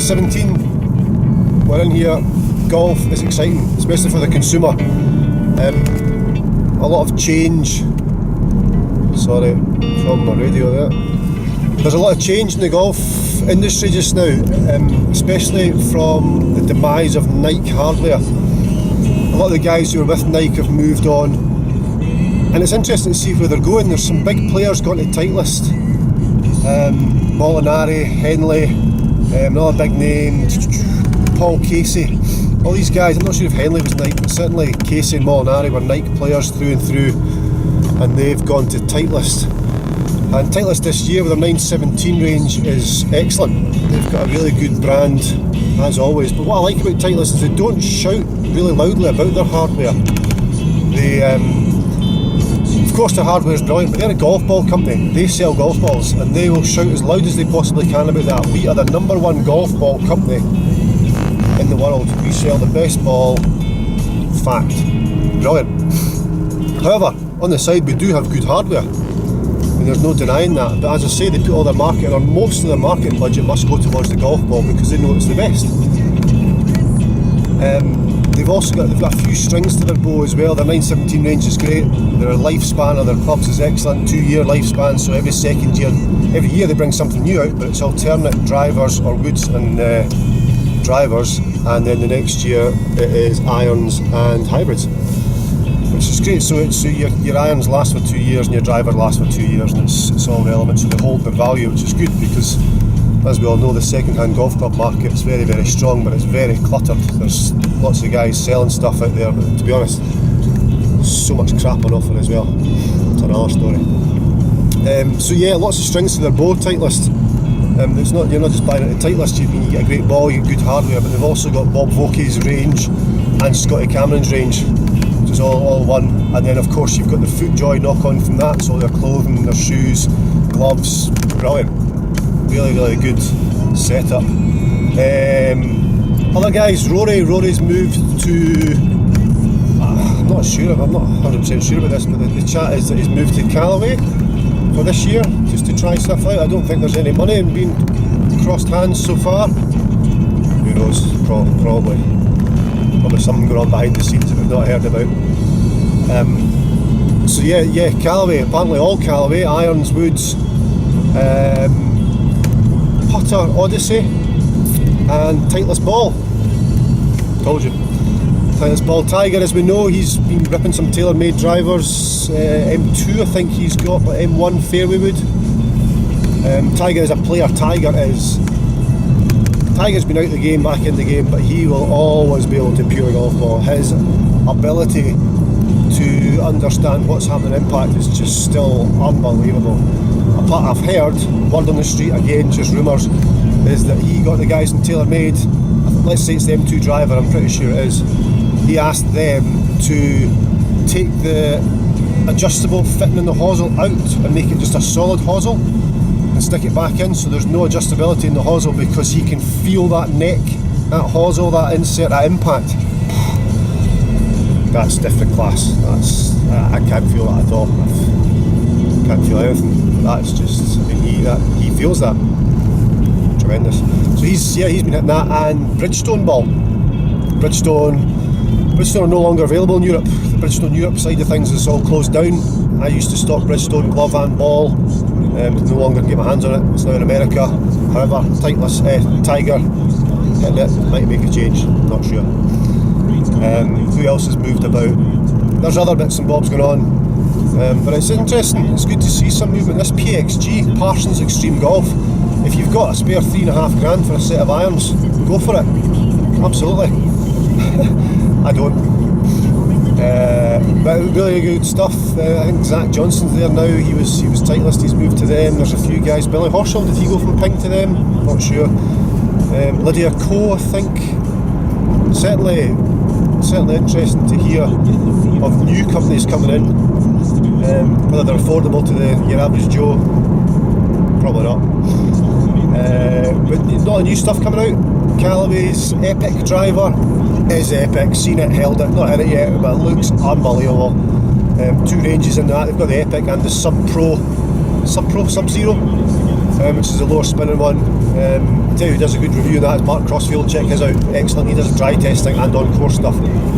2017, we're in here. Golf is exciting, especially for the consumer. A lot of change. Sorry, from my radio there. There's a lot of change in the golf industry just now, especially from the demise of Nike hardware. A lot of the guys who were with Nike have moved on, and it's interesting to see where they're going. There's some big players going to Titleist. Molinari, Henley, another big name, Paul Casey. All these guys, I'm not sure if Henley was Nike, but certainly Casey and Molinari were Nike players through and through, and they've gone to Titleist. And Titleist this year with their 917 range is excellent. They've got a really good brand, as always. But what I like about Titleist is they don't shout really loudly about their hardware. They, of course, their hardware is brilliant, but they're a golf ball company. They sell golf balls, and they will shout as loud as they possibly can about that. We are the #1 golf ball company in the world. We sell the best ball. Fact. Brilliant. However, on the side, we do have good hardware. There's no denying that, but as I say, they put all their marketing, or most of their marketing budget must go towards the golf ball because they know it's the best. They've got a few strings to their bow as well. Their 917 range is great. Their lifespan of their clubs is excellent, 2-year lifespan, so every year they bring something new out, but it's alternate drivers or woods and drivers, and then the next year it is irons and hybrids, which is great. So your irons last for 2 years and your driver lasts for 2 years, and it's all relevant, so they hold the value, which is good because, as we all know, the second-hand golf club market is very, very strong, but it's very cluttered. There's lots of guys selling stuff out there, but to be honest, there's so much crap on offer as well. It's another story. So yeah, lots of strings to their bow, Titleist. You're not just buying it at Titleist, you get a great ball, you get good hardware, but they've also got Bob Vokey's range and Scotty Cameron's range, which is all one. And then of course you've got the FootJoy knock-on from that, so their clothing, their shoes, gloves, brilliant. Really, really good setup. Other guys, Rory's moved to, I'm not 100% sure about this, but the chat is that he's moved to Callaway for this year, just to try stuff out. I don't think there's any money in being crossed hands so far. Who knows, probably something going on behind the scenes that we've not heard about. So yeah, Callaway, apparently all Callaway, irons, woods, putter, Odyssey, and Titleist ball. Told you. Titleist ball. Tiger, as we know, he's been ripping some TaylorMade drivers. M2 I think he's got, but M1 fairway wood. Tiger is a player. Tiger's been out of the game, back in the game, but he will always be able to pure golf ball. His ability to understand what's happening in impact is just still unbelievable. I've heard, word on the street, again, just rumours, is that he got the guys in TaylorMade, let's say it's the M2 driver, I'm pretty sure it is, he asked them to take the adjustable fitting in the hosel out and make it just a solid hosel and stick it back in, so there's no adjustability in the hosel, because he can feel that neck, that hosel, that insert, that impact. That's different class. I can't feel that at all. I can't feel anything. That's just, I mean, he feels that. Tremendous. So he's been hitting that, and Bridgestone ball. Bridgestone are no longer available in Europe. The Bridgestone Europe side of things is all closed down. I used to stock Bridgestone glove and ball. No longer get my hands on it. It's now in America. However, Tiger hitting it, might make a change. Not sure. Who else has moved about? There's other bits and bobs going on. But it's interesting. It's good to see some movement. This PXG, Parsons Extreme Golf. If you've got a spare $3.5 grand for a set of irons, go for it. Absolutely. I don't. But really good stuff. I think Zach Johnson's there now. He was Titleist. He's moved to them. There's a few guys. Billy Horschel, did he go from Ping to them? Not sure. Lydia Ko, I think. Certainly interesting to hear of new companies coming in. Whether they're affordable to your average Joe, probably not. But a lot of new stuff coming out. Callaway's Epic driver is epic. Seen it, held it, not hit it yet, but it looks unbelievable. 2 ranges in that. They've got the Epic and the Sub-Zero. which is the lower spinning one. I tell you who does a good review of that is Mark Crossfield. Check his out, excellent. He does dry testing and on-course stuff,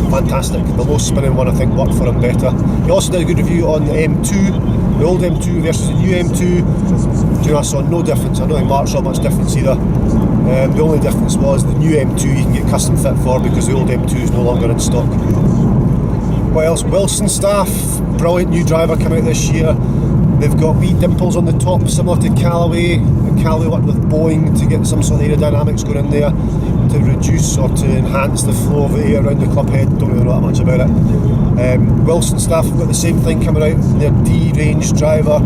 fantastic. The low spinning one I think worked for him better. He also did a good review on the M2, the old M2 versus the new M2. Do you know, I saw no difference. I don't think Mark saw much difference either. The only difference was the new M2 you can get custom fit for because the old M2 is no longer in stock. What else? Wilson Staff, brilliant new driver coming out this year. They've got wee dimples on the top similar to Callaway. Callaway worked with Boeing to get some sort of aerodynamics going in there to reduce or to enhance the flow of the air around the club head. Don't really know that much about it. Wilson Staff have got the same thing coming out, their D-range driver,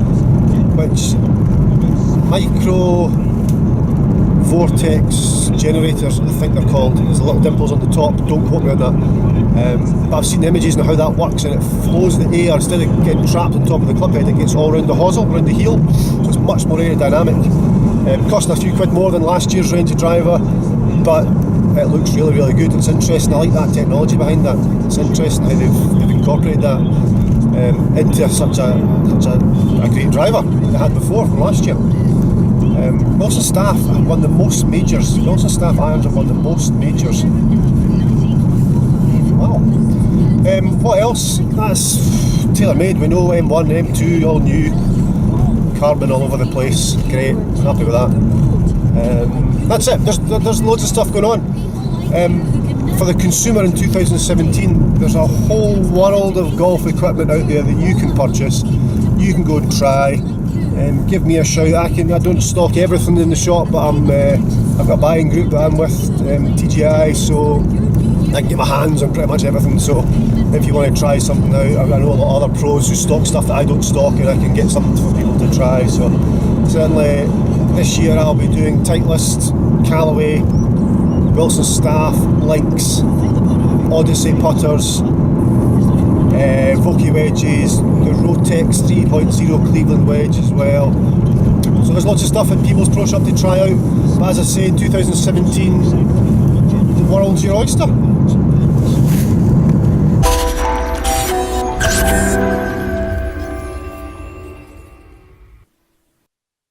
which micro vortex generators, I think they're called. There's the little dimples on the top, don't quote me on that. But I've seen the images and how that works, and it flows the air instead of getting trapped on top of the club head, it gets all around the hosel, around the heel, so it's much more aerodynamic. Costing a few quid more than last year's Ranger driver, but it looks really, really good. It's interesting. I like that technology behind that. It's interesting how they've incorporated that into such a great driver they had before from last year. Wilson Staff have won the most majors. Wilson Staff irons have won the most majors. Wow. What else? That's TaylorMade. We know M1, M2, all new. Carbon all over the place. Great. Happy with that. That's it. There's loads of stuff going on. For the consumer in 2017, there's a whole world of golf equipment out there that you can purchase. You can go and try. Give me a shout. I don't stock everything in the shop, but I've got a buying group that I'm with, TGI, so I can get my hands on pretty much everything. So if you want to try something out, I know a lot of other pros who stock stuff that I don't stock, and I can get something for people to try. So certainly this year I'll be doing Titleist, Callaway, Wilson Staff, Links, Odyssey putters, Vokey wedges, the Rotex 3.0 Cleveland wedge as well. So there's lots of stuff in People's Pro Shop to try out. But as I say, in 2017, the world's your oyster.